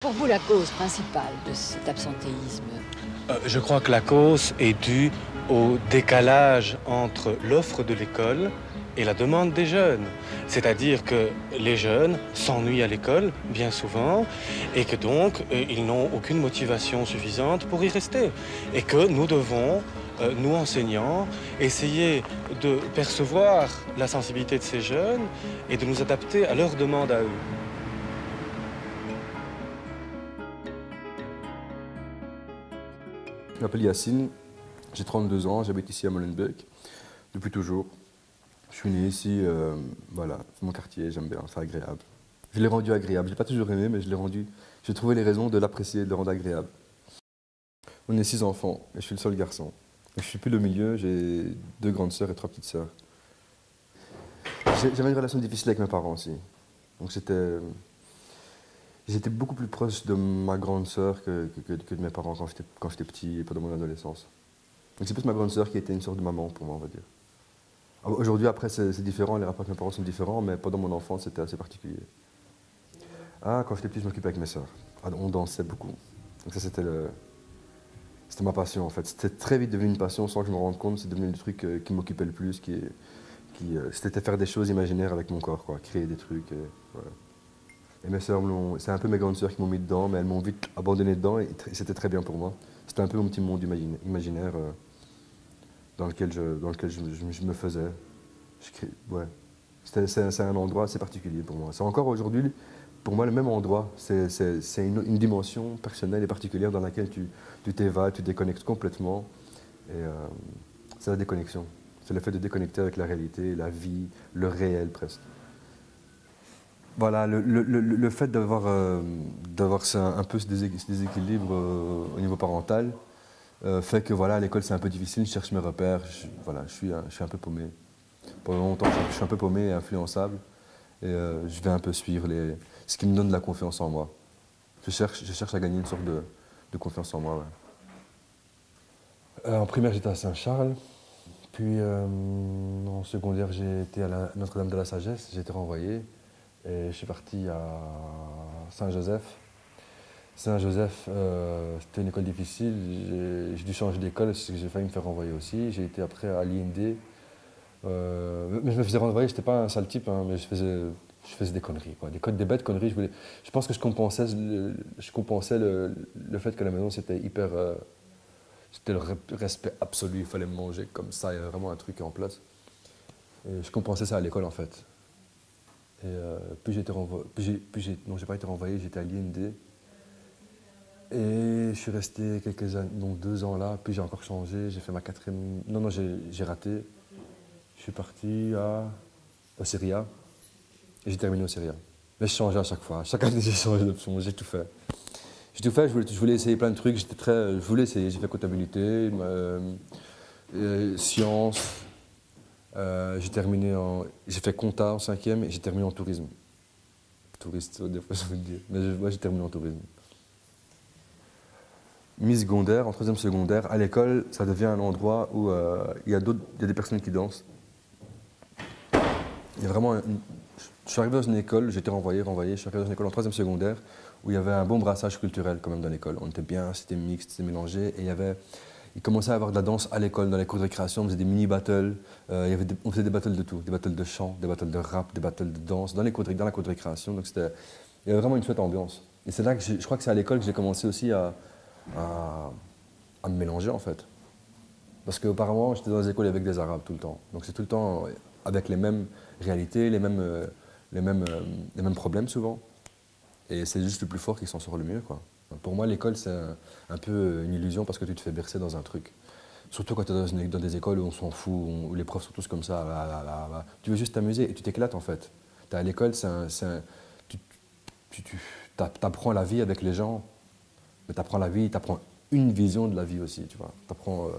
Pour vous, la cause principale de cet absentéisme? Je crois que la cause est due au décalage entre l'offre de l'école et la demande des jeunes. C'est-à-dire que les jeunes s'ennuient à l'école, bien souvent, et que donc ils n'ont aucune motivation suffisante pour y rester. Et que nous devons, nous enseignants, essayer de percevoir la sensibilité de ces jeunes et de nous adapter à leurs demandes à eux. Je m'appelle Yacine, j'ai 32 ans, j'habite ici à Molenbeek depuis toujours. Je suis né ici, voilà, c'est mon quartier, j'aime bien, c'est agréable. Je l'ai rendu agréable, je l'ai pas toujours aimé, mais j'ai trouvé les raisons de l'apprécier et de le rendre agréable. On est 6 enfants et je suis le seul garçon. Et je suis plus le milieu, j'ai 2 grandes sœurs et 3 petites sœurs. J'avais une relation difficile avec mes parents aussi. Donc j'étais beaucoup plus proche de ma grande sœur que de mes parents quand j'étais petit et pendant mon adolescence. Donc c'est plus ma grande sœur qui était une sorte de maman pour moi, on va dire. Aujourd'hui, après, c'est différent, les rapports avec mes parents sont différents, mais pendant mon enfance, c'était assez particulier. Ah, quand j'étais petit, je m'occupais avec mes sœurs. Ah, on dansait beaucoup. Donc ça, c'était ma passion, en fait. C'était très vite devenu une passion sans que je me rende compte. C'est devenu le truc qui m'occupait le plus, c'était faire des choses imaginaires avec mon corps, quoi, créer des trucs. Voilà. Et mes sœurs, c'est un peu mes grandes sœurs qui m'ont mis dedans, mais elles m'ont vite abandonné dedans et c'était très bien pour moi. C'était un peu mon petit monde imaginaire dans lequel je me faisais. Ouais. C'est un endroit assez particulier pour moi. C'est encore aujourd'hui, pour moi, le même endroit. C'est une dimension personnelle et particulière dans laquelle tu t'évades, tu déconnectes complètement. Et c'est la déconnexion. C'est le fait de déconnecter avec la réalité, la vie, le réel presque. Voilà, le fait d'avoir un peu ce déséquilibre au niveau parental fait que voilà, à l'école c'est un peu difficile, je cherche mes repères, voilà, je suis un peu paumé. Pendant longtemps, je suis un peu paumé et influençable et je vais un peu suivre ce qui me donne de la confiance en moi. Je cherche à gagner une sorte de confiance en moi. Ouais. En primaire, j'étais à Saint-Charles, puis en secondaire, j'ai été à Notre-Dame de la Sagesse, j'ai été renvoyé. Et je suis parti à Saint-Joseph. Saint-Joseph, c'était une école difficile. J'ai dû changer d'école parce que j'ai failli me faire renvoyer aussi. J'ai été après à l'IND. Mais je me faisais renvoyer, je n'étais pas un sale type, hein, mais je faisais des conneries, quoi. Des bêtes conneries. Je pense que je compensais le fait que la maison c'était hyper. C'était le respect absolu, il fallait me manger comme ça, il y avait vraiment un truc en place. Et je compensais ça à l'école en fait. Et puis j'ai été renvoyé, non, j'ai pas été renvoyé, j'étais à l'IND. Et je suis resté quelques années, donc 2 ans là, puis j'ai encore changé, j'ai fait ma 4e. Non, j'ai raté. Je suis parti au Syria et j'ai terminé au Syria. Mais je changeais à chaque fois. Chaque année, j'ai changé d'option, j'ai tout fait. J'ai tout fait, je voulais essayer plein de trucs, je voulais essayer. J'ai fait comptabilité, sciences. J'ai fait compta en 5e et j'ai terminé en tourisme. Touriste, des fois je veux le dire. Mais moi j'ai terminé en tourisme. Mi-secondaire, en 3e secondaire, à l'école, ça devient un endroit où il y a des personnes qui dansent. Il y a vraiment je suis arrivé dans une école, j'ai été renvoyé, je suis arrivé dans une école en 3e secondaire où il y avait un bon brassage culturel quand même dans l'école. On était bien, c'était mixte, c'était mélangé et il commençait à y avoir de la danse à l'école, dans les cours de récréation, on faisait des mini-battles, on faisait des battles de tout, des battles de chant, des battles de rap, des battles de danse, dans la cour de récréation, donc il y avait vraiment une chouette ambiance. Et c'est là que je crois que c'est à l'école que j'ai commencé aussi à me mélanger en fait. Parce qu'auparavant, j'étais dans des écoles avec des Arabes tout le temps, donc c'est tout le temps avec les mêmes réalités, les mêmes problèmes souvent. Et c'est juste le plus fort qui s'en sort le mieux, quoi. Pour moi, l'école, c'est un peu une illusion parce que tu te fais bercer dans un truc. Surtout quand tu es dans des écoles où on s'en fout, où les profs sont tous comme ça. Tu veux juste t'amuser et tu t'éclates en fait. T'es à l'école, tu apprends la vie avec les gens, mais tu apprends la vie, tu apprends une vision de la vie aussi. Tu apprends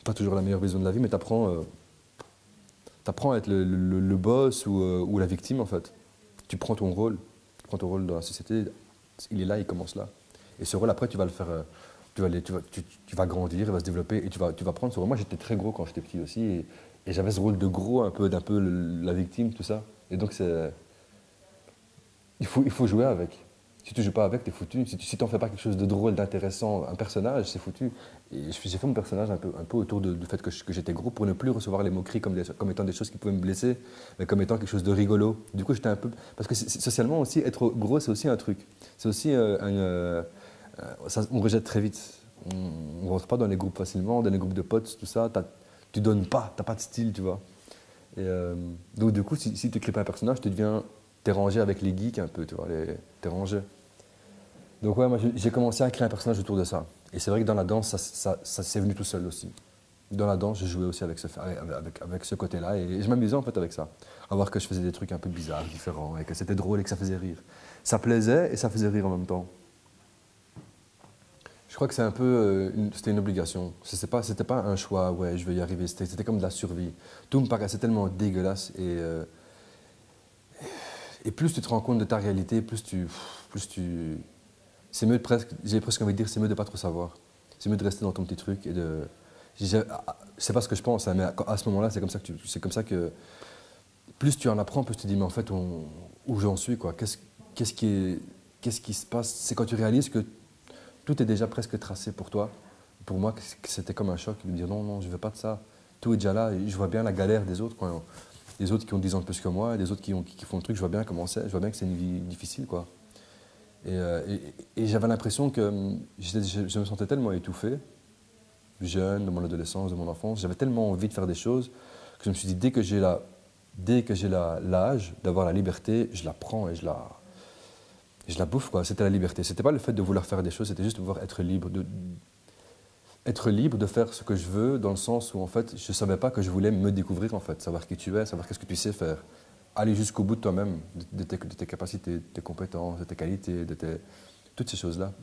pas toujours la meilleure vision de la vie, mais tu apprends à être le boss ou la victime en fait. Tu prends ton rôle dans la société, il est là, il commence là. Et ce rôle, après, tu vas le faire, tu vas grandir, il va se développer et tu vas prendre ce rôle. Moi, j'étais très gros quand j'étais petit aussi et j'avais ce rôle de gros, un peu la victime, tout ça. Et donc, il faut jouer avec. Si tu joues pas avec, t'es foutu. Si tu n'en fais pas quelque chose de drôle, d'intéressant, un personnage, c'est foutu. Et j'ai fait mon personnage un peu autour du fait que j'étais gros pour ne plus recevoir les moqueries comme étant des choses qui pouvaient me blesser, mais comme étant quelque chose de rigolo. Du coup, j'étais un peu... Parce que socialement aussi, être gros, c'est aussi un truc. C'est aussi on rejette très vite. On ne rentre pas dans les groupes facilement, dans les groupes de potes, tout ça. Tu donnes pas, t'as pas de style, tu vois. Et donc du coup, si tu crées pas un personnage, t'es rangé avec les geeks un peu, tu vois, t'es rangé. Donc ouais, moi j'ai commencé à créer un personnage autour de ça. Et c'est vrai que dans la danse, ça s'est venu tout seul aussi. Dans la danse, je jouais aussi avec ce côté-là et je m'amusais en fait avec ça. À voir que je faisais des trucs un peu bizarres, différents, et que c'était drôle et que ça faisait rire. Ça plaisait et ça faisait rire en même temps. Je crois que c'est un peu, c'était une obligation. C'était pas un choix, ouais, je vais y arriver. C'était comme de la survie. Tout me paraissait tellement dégueulasse et plus tu te rends compte de ta réalité, plus tu, c'est mieux j'ai presque envie de dire, c'est mieux de pas trop savoir. C'est mieux de rester dans ton petit truc et de, c'est pas ce que je pense, hein, mais à ce moment-là, c'est comme ça que plus tu en apprends, plus tu te dis, mais en fait, où j'en suis, quoi. Qu'est-ce qui se passe? C'est quand tu réalises que tout est déjà presque tracé pour toi. Pour moi, c'était comme un choc de me dire non, non, je ne veux pas de ça. Tout est déjà là. Et je vois bien la galère des autres. Des autres qui ont 10 ans de plus que moi, des autres qui font le truc. Je vois bien comment c'est. Je vois bien que c'est une vie difficile, quoi. Et j'avais l'impression que je me sentais tellement étouffé, jeune, de mon adolescence, de mon enfance. J'avais tellement envie de faire des choses que je me suis dit, dès que j'ai l'âge d'avoir la liberté, je la prends et je la bouffe, quoi. C'était la liberté. C'était pas le fait de vouloir faire des choses, c'était juste de vouloir être libre. Être libre de faire ce que je veux, dans le sens où, en fait, je savais pas que je voulais me découvrir, en fait. Savoir qui tu es, savoir qu'est-ce que tu sais faire. Aller jusqu'au bout de toi-même, de tes capacités, de tes compétences, de tes qualités, toutes ces choses-là.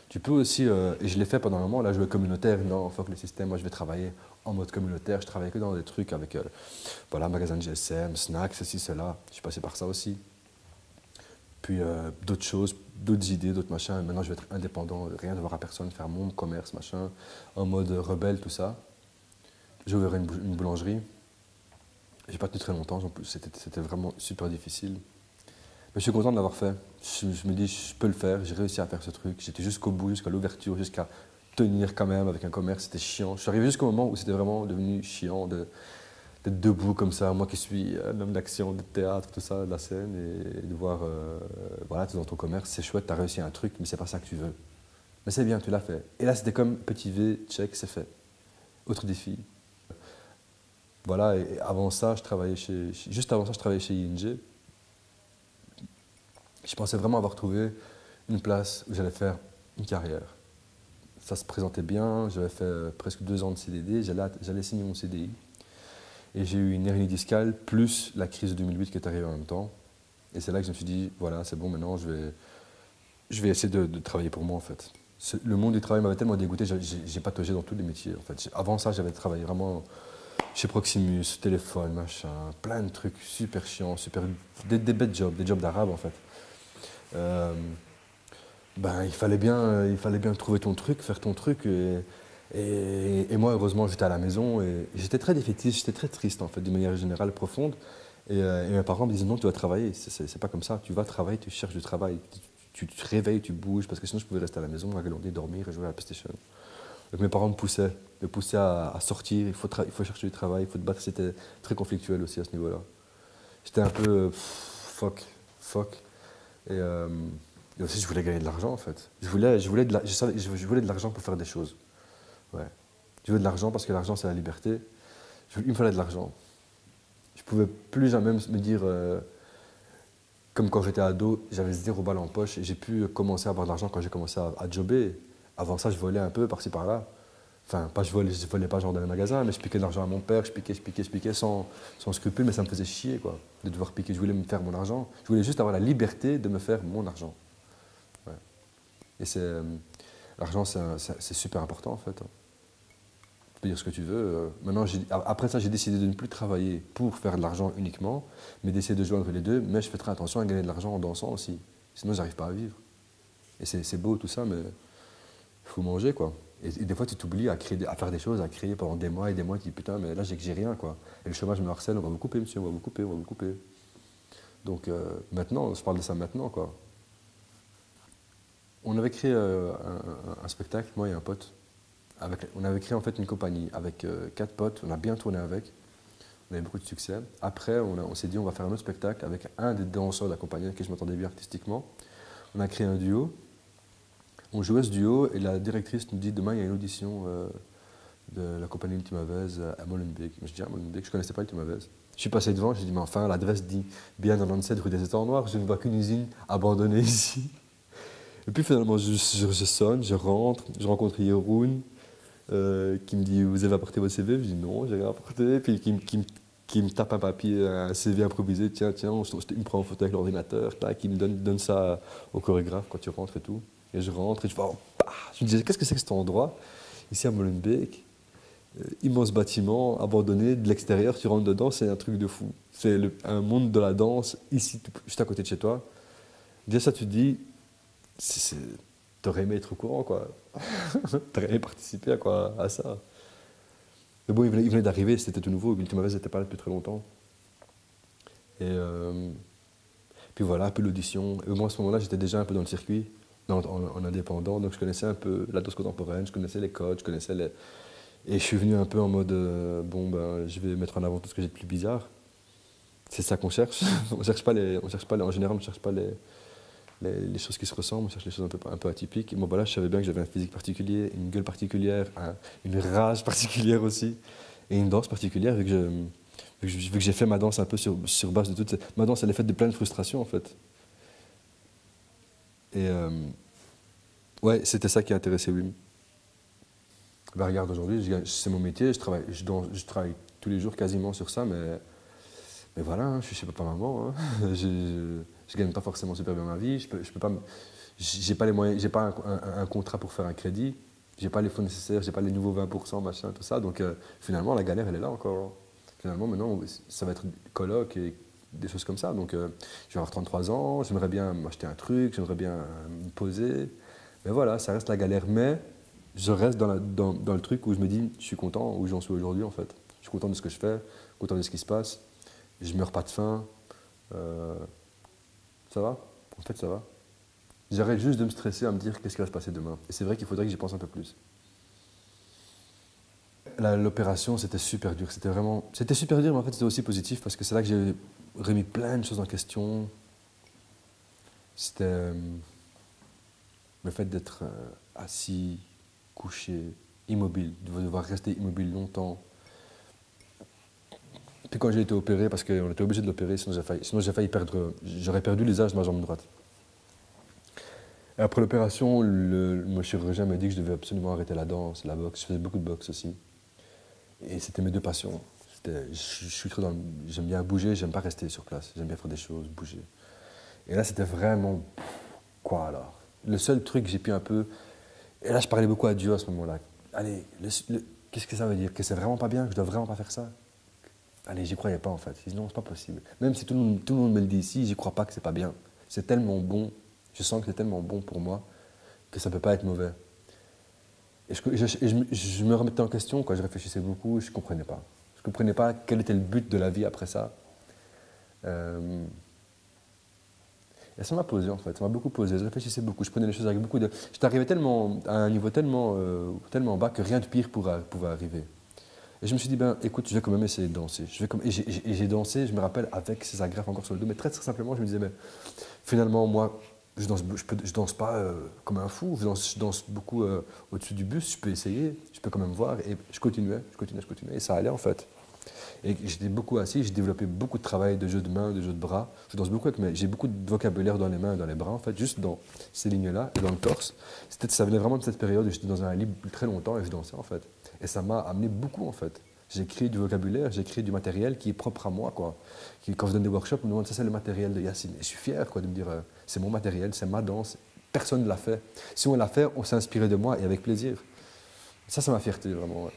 Tu peux aussi, et je l'ai fait pendant un moment, là, jouer communautaire. Non, fuck le système, moi, je vais travailler en mode communautaire. Je travaille que dans des trucs avec, voilà, magasin de GSM, snacks, ceci, cela. Je suis passé par ça aussi. Puis d'autres choses, d'autres idées, d'autres machins. Maintenant, je vais être indépendant, rien devoir à personne, faire mon commerce, machin, en mode rebelle, tout ça. J'ai ouvert une boulangerie. J'ai pas tenu très longtemps, en plus, c'était vraiment super difficile. Mais je suis content de l'avoir fait. Je me dis, je peux le faire, j'ai réussi à faire ce truc. J'étais jusqu'au bout, jusqu'à l'ouverture, jusqu'à tenir quand même avec un commerce. C'était chiant. Je suis arrivé jusqu'au moment où c'était vraiment devenu chiant d'être debout comme ça, moi qui suis un homme d'action, de théâtre, tout ça, de la scène, et de voir, voilà, tu es dans ton commerce, c'est chouette, tu as réussi un truc, mais c'est pas ça que tu veux. Mais c'est bien, tu l'as fait. Et là, c'était comme petit V, check, c'est fait. Autre défi. Voilà, et avant ça, juste avant ça, je travaillais chez ING. Je pensais vraiment avoir trouvé une place où j'allais faire une carrière. Ça se présentait bien, j'avais fait presque 2 ans de CDD, j'allais signer mon CDI. Et j'ai eu une hernie discale, plus la crise de 2008 qui est arrivée en même temps. Et c'est là que je me suis dit, voilà, c'est bon, maintenant, je vais essayer de travailler pour moi, en fait. Le monde du travail m'avait tellement dégoûté, j'ai pataugé dans tous les métiers, en fait. Avant ça, j'avais travaillé vraiment chez Proximus, téléphone, machin, plein de trucs super chiants, des bêtes jobs, des jobs d'arabe, en fait. Ben, il fallait bien trouver ton truc, faire ton truc. Et moi, heureusement, j'étais à la maison et j'étais très défaitiste, j'étais très triste, en fait, d'une manière générale, profonde. Et mes parents me disaient non, tu vas travailler, c'est pas comme ça, tu vas travailler, tu cherches du travail, tu te réveilles, tu bouges, parce que sinon je pouvais rester à la maison, à glander, dormir et jouer à la PlayStation. Donc mes parents me poussaient à sortir, il faut chercher du travail, il faut te battre, c'était très conflictuel aussi à ce niveau-là. J'étais un peu fuck. Et aussi, je voulais gagner de l'argent, en fait. Je voulais de l'argent pour faire des choses. Ouais. Je veux de l'argent parce que l'argent, c'est la liberté. Il me fallait de l'argent. Je pouvais plus jamais me dire, comme quand j'étais ado, j'avais 0 balles en poche et j'ai pu commencer à avoir de l'argent quand j'ai commencé à jobber. Avant ça, je volais un peu par-ci par-là. Enfin, je volais pas genre dans les magasins, mais je piquais de l'argent à mon père, je piquais sans scrupule, mais ça me faisait chier, quoi, de devoir piquer. Je voulais me faire mon argent. Je voulais juste avoir la liberté de me faire mon argent. Ouais. Et l'argent, c'est super important, en fait. Tu peux dire ce que tu veux. Maintenant, après ça, j'ai décidé de ne plus travailler pour faire de l'argent uniquement, mais d'essayer de joindre les deux. Mais je fais très attention à gagner de l'argent en dansant aussi. Sinon, j'arrive pas à vivre. Et c'est beau tout ça, mais il faut manger, quoi. Et des fois, tu t'oublies à faire des choses, à créer pendant des mois et des mois. Tu dis putain, mais là, j'ai rien, quoi. Et le chômage me harcèle, on va vous couper, monsieur, on va vous couper. Donc maintenant, je parle de ça maintenant, quoi. On avait créé un spectacle, moi et un pote. On avait créé en fait une compagnie avec 4 potes, on a bien tourné avec, on avait beaucoup de succès. Après, on s'est dit on va faire un autre spectacle avec un des danseurs de la compagnie avec qui je m'entendais bien artistiquement. On a créé un duo, on jouait ce duo et la directrice nous dit demain il y a une audition de la compagnie Ultima Vez à Molenbeek. Je dis à Molenbeek, je ne connaissais pas Ultima Vez. Je suis passé devant, je dit mais enfin l'adresse dit bien 97 rue des Étangs Noirs, je ne vois qu'une usine abandonnée ici. Et puis finalement je sonne, je rentre, je rencontre Yeroun. Qui me dit vous avez apporté votre CV, je dis non, j'ai rien apporté, puis qui me tape un papier, un CV improvisé, tiens, il me prend en photo avec l'ordinateur, qui me donne ça au chorégraphe quand tu rentres et tout. Et je rentre et je vois, je me disais qu'est-ce que c'est que cet endroit, ici à Molenbeek, immense bâtiment abandonné, de l'extérieur, tu rentres dedans, c'est un truc de fou. C'est un monde de la danse, ici, juste à côté de chez toi. Déjà ça tu te dis, t'aurais aimé être au courant, quoi. T'aurais aimé participer à ça. Mais bon, il venait d'arriver, c'était tout nouveau. Ultima Vez n'était pas là depuis très longtemps. Et puis voilà, un peu l'audition. Et moi, à ce moment-là, j'étais déjà un peu dans le circuit, en indépendant. Donc je connaissais un peu la danse contemporaine, je connaissais les codes, je connaissais les... Et je suis venu un peu en mode, bon, ben, je vais mettre en avant tout ce que j'ai de plus bizarre. C'est ça qu'on cherche. En général, on ne cherche pas les choses qui se ressemblent, on cherche les choses un peu atypiques. Et moi, voilà, je savais bien que j'avais un physique particulier, une gueule particulière, une rage particulière aussi, et une danse particulière, vu que j'ai fait ma danse un peu sur base de toutes ces... Ma danse, elle est faite de plein de frustrations, en fait. Et ouais, c'était ça qui a intéressé Wim. Ben, regarde, aujourd'hui, c'est mon métier, je travaille tous les jours quasiment sur ça, mais voilà, hein, je suis chez papa-maman, hein. Je gagne pas forcément super bien ma vie, je peux pas, j'ai pas les moyens, j'ai pas un contrat pour faire un crédit, j'ai pas les fonds nécessaires, j'ai pas les nouveaux 20%, machin, tout ça, donc finalement la galère elle est là encore. Finalement maintenant ça va être colloque et des choses comme ça, donc je vais avoir 33 ans, j'aimerais bien m'acheter un truc, j'aimerais bien me poser, mais voilà, ça reste la galère, mais je reste dans le truc où je me dis, je suis content où j'en suis aujourd'hui en fait, je suis content de ce que je fais, content de ce qui se passe, je meurs pas de faim. Ça va? En fait, ça va. J'arrête juste de me stresser à me dire qu'est-ce qui va se passer demain. Et c'est vrai qu'il faudrait que j'y pense un peu plus. L'opération, c'était super dur. C'était super dur, mais en fait, c'était aussi positif parce que c'est là que j'ai remis plein de choses en question. C'était le fait d'être assis, couché, immobile, de devoir rester immobile longtemps. Puis quand j'ai été opéré, parce qu'on était obligé de l'opérer, sinon j'aurais perdu l'usage de ma jambe droite. Et après l'opération, mon chirurgien m'a dit que je devais absolument arrêter la danse, la boxe. Je faisais beaucoup de boxe aussi. Et c'était mes deux passions. J'aime bien bouger, j'aime pas rester sur place. J'aime bien faire des choses, bouger. Et là, c'était vraiment... Quoi alors? Le seul truc que j'ai pu un peu... Et là, je parlais beaucoup à Dieu à ce moment-là. Allez, qu'est-ce que ça veut dire? Que c'est vraiment pas bien, que je dois vraiment pas faire ça? Allez, j'y croyais pas en fait. Je dis non, c'est pas possible. Même si tout le monde me le dit ici, j'y crois pas que c'est pas bien. C'est tellement bon, je sens que c'est tellement bon pour moi que ça peut pas être mauvais. Et je me remettais en question, quoi. Je réfléchissais beaucoup, je comprenais pas. Je comprenais pas quel était le but de la vie après ça. Et ça m'a posé en fait, ça m'a beaucoup posé. Je réfléchissais beaucoup, je prenais les choses avec beaucoup de... J'étais arrivé à un niveau tellement bas que rien de pire pouvait arriver. Et je me suis dit, ben, écoute, je vais quand même essayer de danser. Et j'ai dansé, je me rappelle, avec ces agrafes encore sur le dos. Mais très, très simplement, je me disais, mais finalement, moi, je danse pas comme un fou. Je danse beaucoup au-dessus du bus. Je peux essayer, je peux quand même voir. Et je continuais. Et ça allait, en fait. Et j'étais beaucoup assis, j'ai développé beaucoup de travail de jeu de mains, de jeu de bras. Je danse beaucoup j'ai beaucoup de vocabulaire dans les mains et dans les bras, en fait, juste dans ces lignes-là et dans le torse. Ça venait vraiment de cette période où j'étais dans un lit très longtemps et je dansais, en fait. Et ça m'a amené beaucoup, en fait. J'ai créé du vocabulaire, j'ai créé du matériel qui est propre à moi, quoi. Quand je donne des workshops, on me demande ça, c'est le matériel de Yacine. Et je suis fier, quoi, de me dire, c'est mon matériel, c'est ma danse. Personne ne l'a fait. Si on l'a fait, on s'est inspiré de moi et avec plaisir. Ça, c'est ma fierté, vraiment. Ouais.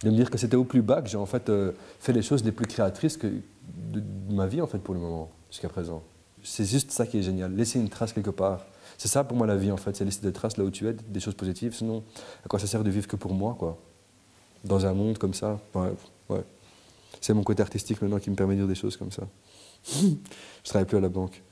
De me dire que c'était au plus bas que j'ai en fait fait les choses les plus créatrices de ma vie, en fait, pour le moment, jusqu'à présent. C'est juste ça qui est génial, laisser une trace quelque part. C'est ça pour moi la vie, en fait, c'est laisser des traces là où tu es, des choses positives. Sinon, à quoi ça sert de vivre que pour moi, quoi? Dans un monde comme ça, ouais. C'est mon côté artistique maintenant qui me permet de dire des choses comme ça. Je travaille plus à la banque.